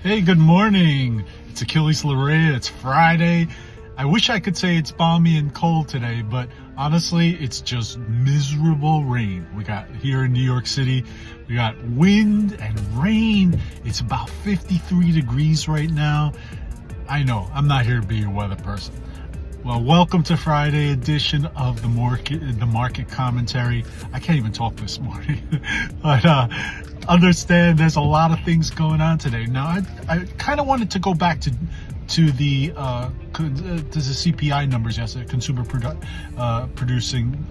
Hey, good morning. It's Aquiles Larrea. It's Friday. I wish I could say it's balmy and cold today, but honestly, it's just miserable rain. We got here in New York City, we got wind and rain. It's about 53 degrees right now. I know, I'm not here to be a weather person. Well, welcome to Friday edition of the market commentary. I can't even talk this morning, but understand there's a lot of things going on today. Now, I kind of wanted to go back to the CPI numbers yesterday, consumer producing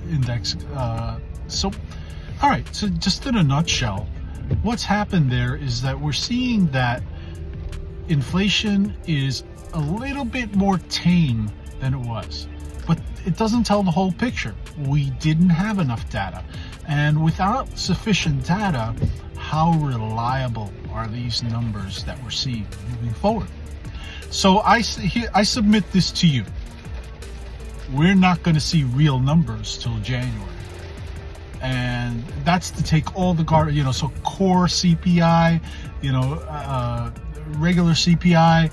index. So, all right. So, just in a nutshell, what's happened there is that we're seeing that inflation is a little bit more tame than it was, but it doesn't tell the whole picture. We didn't have enough data, and without sufficient data, how reliable are these numbers that we're seeing moving forward? So I submit this to you. We're not going to see real numbers till January, and that's to take all the so core CPI, regular CPI,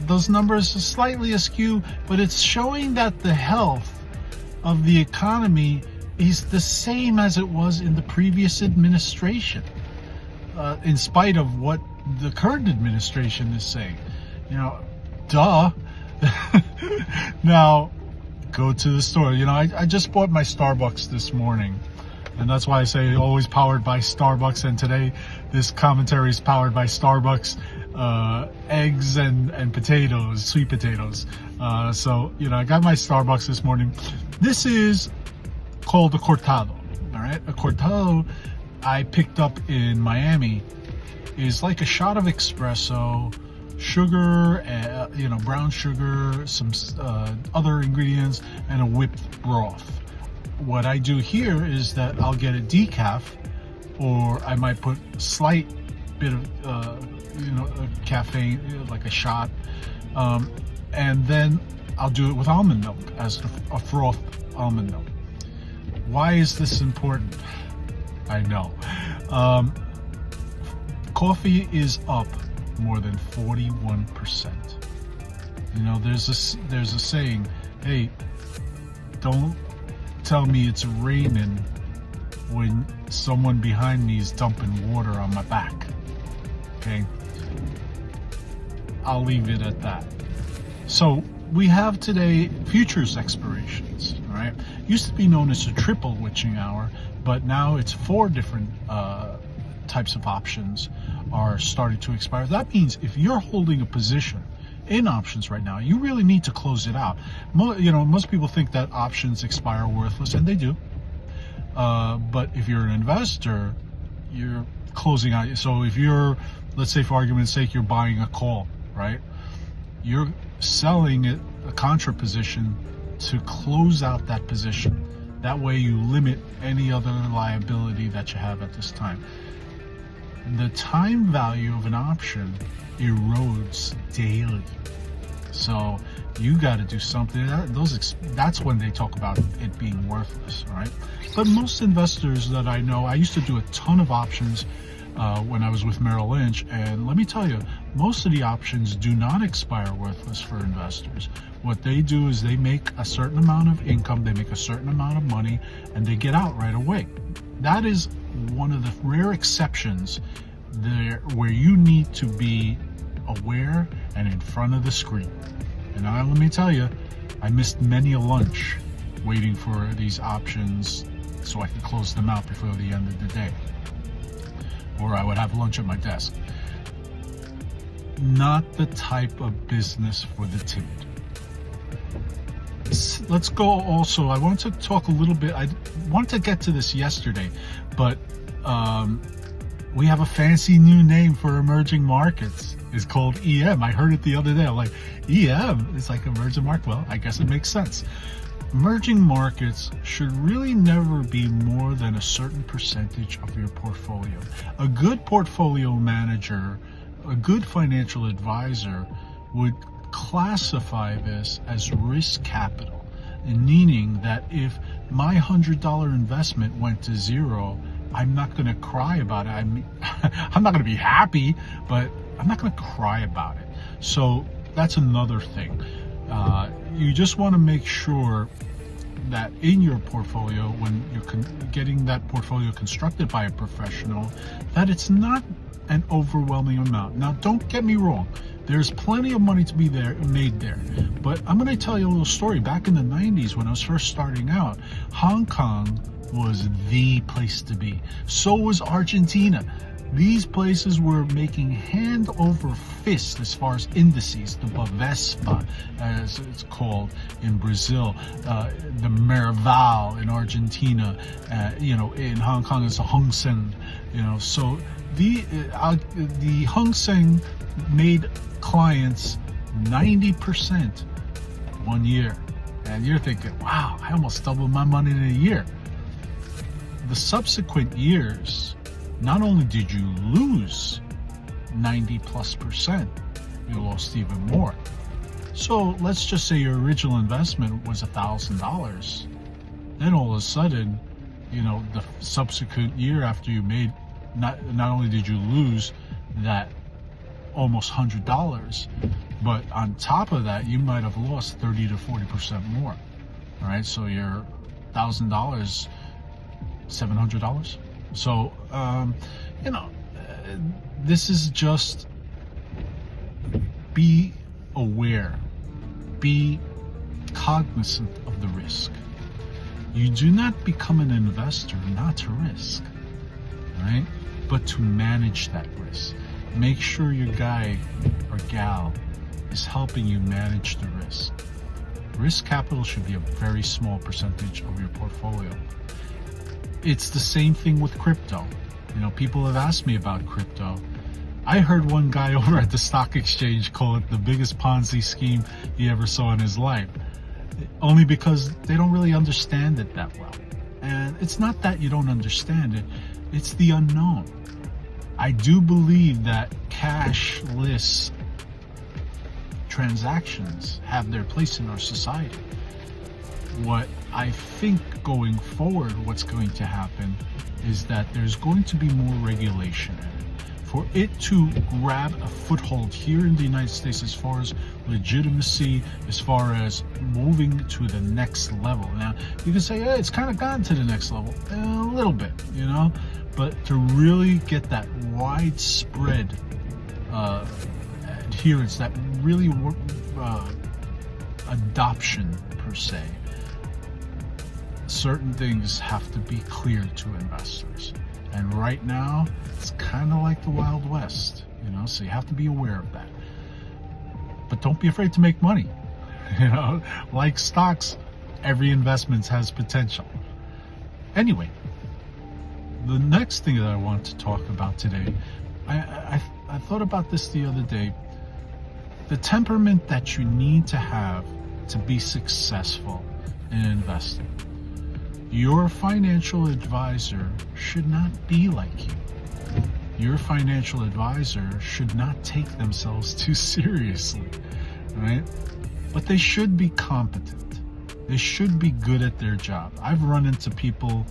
those numbers are slightly askew, but it's showing that the health of the economy is the same as it was in the previous administration, in spite of what the current administration is saying. Duh. Now, go to the store. I just bought my Starbucks this morning, and that's why I say always powered by Starbucks. And today, this commentary is powered by Starbucks. Eggs and potatoes, sweet potatoes. So I got my Starbucks this morning. This is called a cortado. All right, a cortado I picked up in Miami is like a shot of espresso, sugar, brown sugar, some other ingredients, and a whipped broth. What I do here is that I'll get a decaf, or I might put a slight bit of a caffeine, like a shot, and then I'll do it with almond milk as a froth almond milk. Why is this important? I know. Coffee is up more than 41%. There's a saying, hey, don't tell me it's raining when someone behind me is dumping water on my back. Okay, I'll leave it at that. So we have today futures expirations. All right, used to be known as a triple witching hour, but now it's 4 different types of options are starting to expire. That means if you're holding a position in options right now, you really need to close it out. Most people think that options expire worthless, and they do. But if you're an investor, you're closing out. So if you're, let's say for argument's sake, you're buying a call, right? You're selling it, a contra position, to close out that position. That way you limit any other liability that you have at this time. The time value of an option erodes daily. So you got to do something. That's when they talk about it being worthless, all right? But most investors that I know, I used to do a ton of options when I was with Merrill Lynch, and let me tell you, most of the options do not expire worthless for investors. What they do is they make a certain amount of income, they make a certain amount of money, and they get out right away. That is one of the rare exceptions there where you need to be aware and in front of the screen. And let me tell you, I missed many a lunch waiting for these options so I could close them out before the end of the day. Or I would have lunch at my desk. Not the type of business for the timid. Let's go also, I want to talk a little bit, I wanted to get to this yesterday, but we have a fancy new name for emerging markets. It's called EM. I heard it the other day. I'm like, EM? It's like emerging market. Well, I guess it makes sense. Emerging markets should really never be more than a certain percentage of your portfolio. A good portfolio manager, a good financial advisor would classify this as risk capital, meaning that if my $100 investment went to zero, I'm not going to cry about it. I'm not going to be happy, but I'm not going to cry about it. So that's another thing. You just want to make sure that in your portfolio, when you're getting that portfolio constructed by a professional, that it's not an overwhelming amount. Now, don't get me wrong. There's plenty of money to be made there. But I'm going to tell you a little story. Back in the 90s, when I was first starting out, Hong Kong was the place to be. So was Argentina. These places were making hand over fist as far as indices, the Bovespa, as it's called in Brazil, the Merval in Argentina, in Hong Kong it's a Hang Seng, so the Hang Seng made clients 90% 1 year. And you're thinking, wow, I almost doubled my money in a year. The subsequent years, not only did you lose 90+%, you lost even more. So let's just say your original investment was $1,000. Then all of a sudden, the subsequent year after you made, not only did you lose that almost $100, but on top of that, you might have lost 30 to 40% more. All right, so your $1,000, $700. So, this is just, be aware, be cognizant of the risk. You do not become an investor not to risk, right? But to manage that risk. Make sure your guy or gal is helping you manage the risk. Risk capital should be a very small percentage of your portfolio. It's the same thing with crypto. People have asked me about crypto. I heard one guy over at the stock exchange call it the biggest Ponzi scheme he ever saw in his life. Only because they don't really understand it that well. And it's not that you don't understand it, it's the unknown. I do believe that cashless transactions have their place in our society. What I think going forward, what's going to happen is that there's going to be more regulation in it. For it to grab a foothold here in the United States as far as legitimacy, as far as moving to the next level. Now, you can say, it's kind of gotten to the next level, a little bit, but to really get that widespread adherence, that really adoption per se, certain things have to be clear to investors. And right now, it's kind of like the Wild West, so you have to be aware of that. But don't be afraid to make money. Like stocks, every investment has potential. Anyway, the next thing that I want to talk about today, I thought about this the other day. The temperament that you need to have to be successful in investing. Your financial advisor should not be like you. Your financial advisor should not take themselves too seriously, right? But they should be competent. They should be good at their job. I've run into people,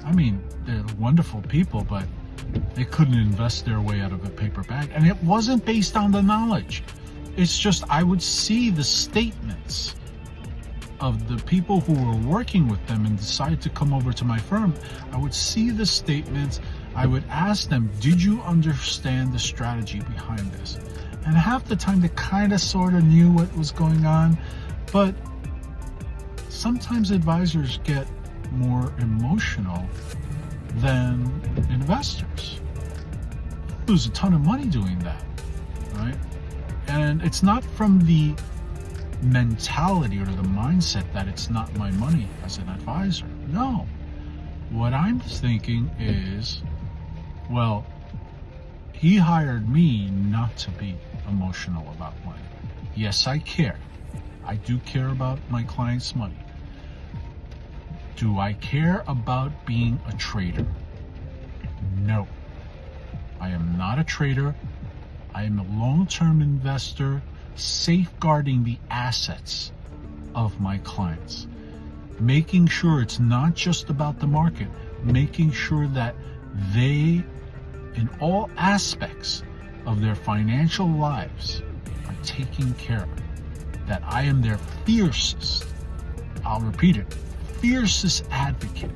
they're wonderful people, but they couldn't invest their way out of a paper bag. And it wasn't based on the knowledge. It's just I would see the statements of the people who were working with them and decided to come over to my firm. I would see the statements. I would ask them, did you understand the strategy behind this? And half the time they kind of sort of knew what was going on, but sometimes advisors get more emotional than investors. Lose a ton of money doing that, right? And it's not from the mentality or the mindset that it's not my money as an advisor. No. What I'm thinking is, well, he hired me not to be emotional about money. Yes, I care. I do care about my clients' money. Do I care about being a trader? No. I am not a trader. I am a long-term investor, safeguarding the assets of my clients, making sure it's not just about the market, making sure that they, in all aspects, of their financial lives are taken care of, that I am their fiercest, I'll repeat it, fiercest advocate.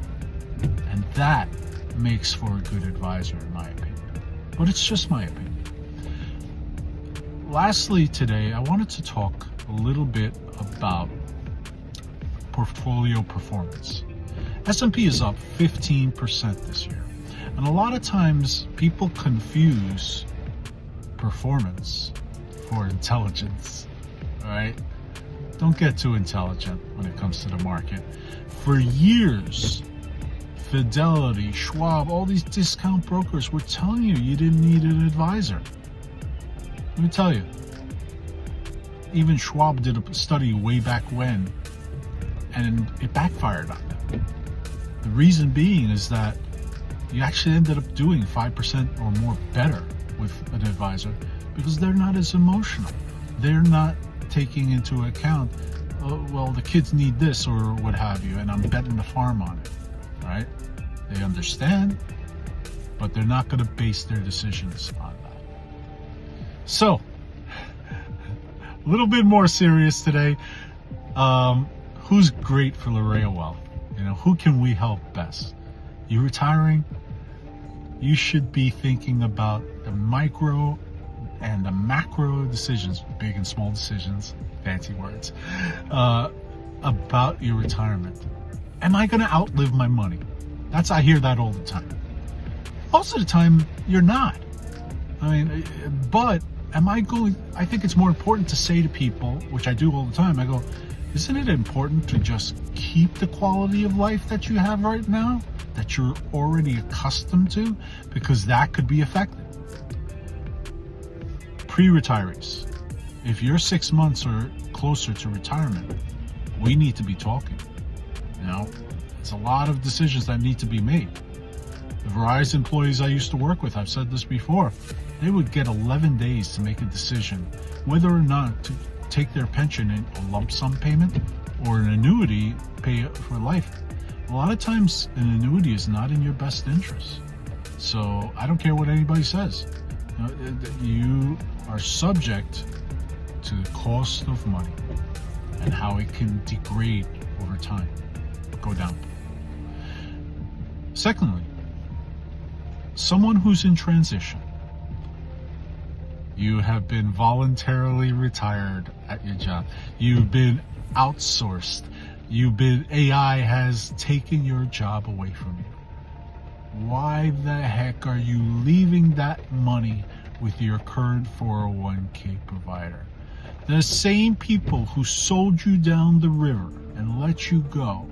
And that makes for a good advisor, in my opinion. But it's just my opinion. Lastly, today, I wanted to talk a little bit about portfolio performance. S&P is up 15% this year. And a lot of times people confuse performance for intelligence, right? Don't get too intelligent when it comes to the market. For years, Fidelity, Schwab, all these discount brokers were telling you you didn't need an advisor. Let me tell you, even Schwab did a study way back when, and it backfired on them. The reason being is that you actually ended up doing 5% or more better with an advisor because they're not as emotional. They're not taking into account, oh, well, the kids need this or what have you, and I'm betting the farm on it, right? They understand, but they're not going to base their decisions on that. So, a little bit more serious today. Who's great for Larrea Wealth? You know, who can we help best? You retiring? You should be thinking about the micro and the macro decisions, big and small decisions, fancy words, about your retirement. Am I going to outlive my money? I hear that all the time. Most of the time, you're not. I mean, but I think it's more important to say to people, which I do all the time, I go, isn't it important to just keep the quality of life that you have right now, that you're already accustomed to? Because that could be affected. Pre-retirees, if you're 6 months or closer to retirement, we need to be talking. You know, it's a lot of decisions that need to be made. The Verizon employees I used to work with, I've said this before, they would get 11 days to make a decision whether or not to take their pension in a lump sum payment or an annuity pay for life. A lot of times an annuity is not in your best interest. So I don't care what anybody says. You are subject to the cost of money and how it can degrade over time, go down. Secondly, someone who's in transition. You have been voluntarily retired at your job. You've been outsourced. AI has taken your job away from you. Why the heck are you leaving that money with your current 401k provider? The same people who sold you down the river and let you go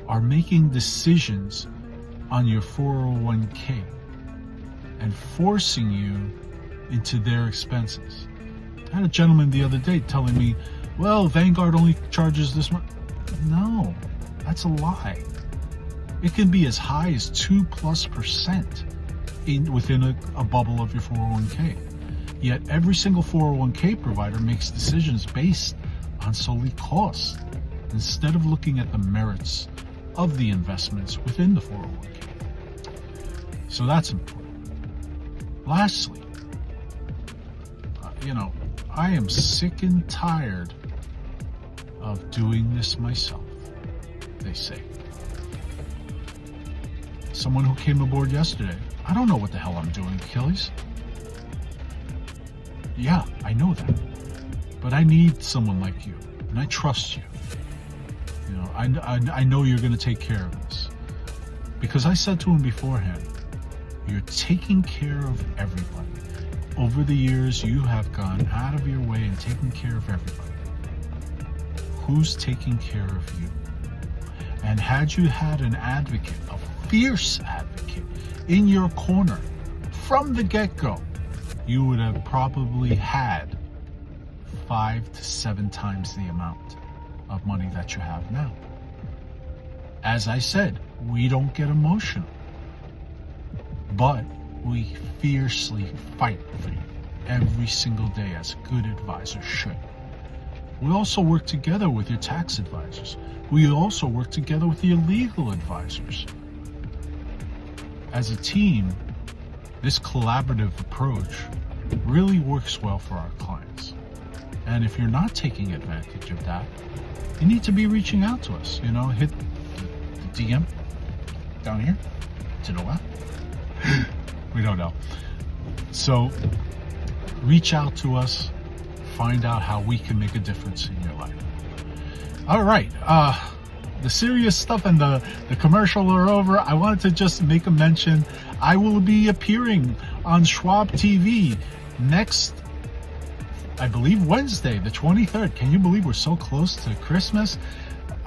are making decisions on your 401k and forcing you into their expenses. I had a gentleman the other day telling me, well, Vanguard only charges this much. No, that's a lie. It can be as high as 2+% within a bubble of your 401k. Yet every single 401k provider makes decisions based on solely cost instead of looking at the merits of the investments within the 401k. So that's important. Lastly, I am sick and tired of doing this myself, they say. Someone who came aboard yesterday, I don't know what the hell I'm doing, Achilles. Yeah, I know that. But I need someone like you, and I trust you. I know you're going to take care of this. Because I said to him beforehand, you're taking care of everybody. Over the years, you have gone out of your way and taken care of everybody. Who's taking care of you? And had you had an advocate, a fierce advocate, in your corner from the get-go, you would have probably had 5 to 7 times the amount of money that you have now. As I said, we don't get emotional, but we fiercely fight for you every single day as good advisors should. We also work together with your tax advisors. We also work together with your legal advisors. As a team, this collaborative approach really works well for our clients. And if you're not taking advantage of that, you need to be reaching out to us. Hit the DM down here to the left. We don't know. So reach out to us, find out how we can make a difference in your life. All right. The serious stuff and the commercial are over. I wanted to just make a mention. I will be appearing on Schwab TV next, I believe, Wednesday, the 23rd. Can you believe we're so close to Christmas?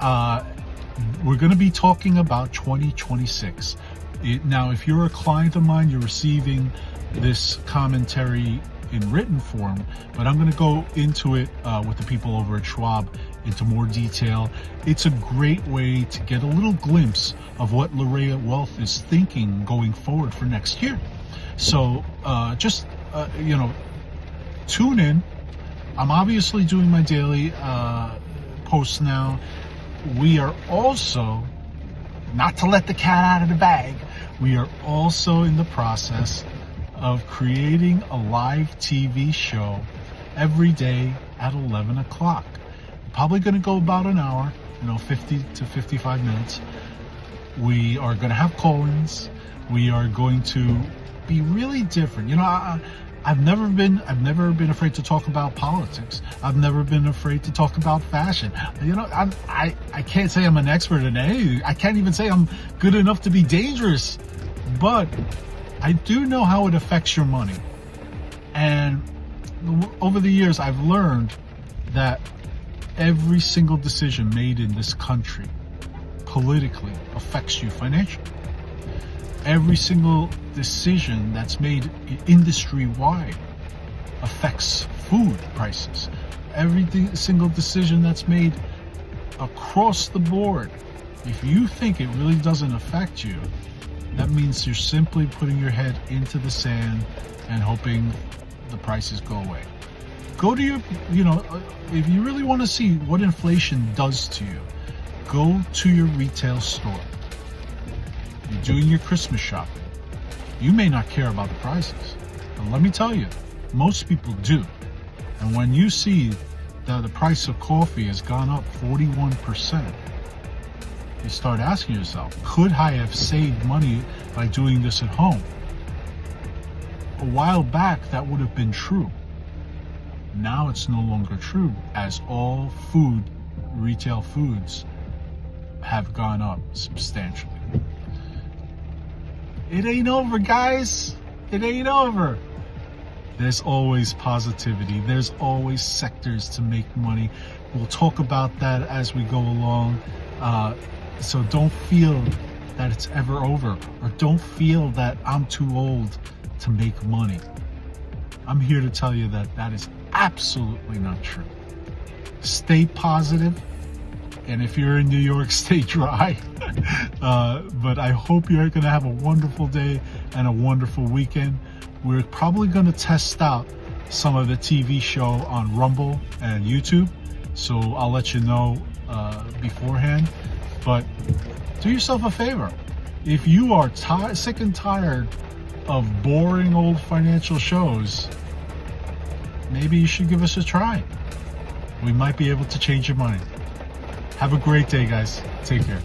We're going to be talking about 2026. Now, if you're a client of mine, you're receiving this commentary in written form, but I'm going to go into it with the people over at Schwab into more detail. It's a great way to get a little glimpse of what Larrea Wealth is thinking going forward for next year. So just tune in. I'm obviously doing my daily posts now. We are also, not to let the cat out of the bag, we are also in the process of creating a live TV show every day at 11 o'clock. Probably going to go about an hour, 50 to 55 minutes. We are going to have call-ins. We are going to be really different. I've never been afraid to talk about politics. I've never been afraid to talk about fashion. I can't say I'm an expert in anything. I can't even say I'm good enough to be dangerous, but I do know how it affects your money. And over the years, I've learned that every single decision made in this country politically affects you financially. Every single decision that's made industry-wide affects food prices. Every single decision that's made across the board, if you think it really doesn't affect you, that means you're simply putting your head into the sand and hoping the prices go away. Go to your, if you really want to see what inflation does to you, go to your retail store. You're doing your Christmas shopping. You may not care about the prices, but let me tell you, most people do. And when you see that the price of coffee has gone up 41%, you start asking yourself, could I have saved money by doing this at home? A while back, that would have been true. Now it's no longer true, as all retail foods have gone up substantially. It ain't over, guys. It ain't over. There's always positivity. There's always sectors to make money. We'll talk about that as we go along. So don't feel that it's ever over, or don't feel that I'm too old to make money. I'm here to tell you that that is absolutely not true. Stay positive, and if you're in New York, stay dry. But I hope you're going to have a wonderful day and a wonderful weekend. We're probably going to test out some of the TV show on Rumble and YouTube, so I'll let you know beforehand. But do yourself a favor. If you are sick and tired of boring old financial shows, maybe you should give us a try. We might be able to change your mind. Have a great day, guys. Take care.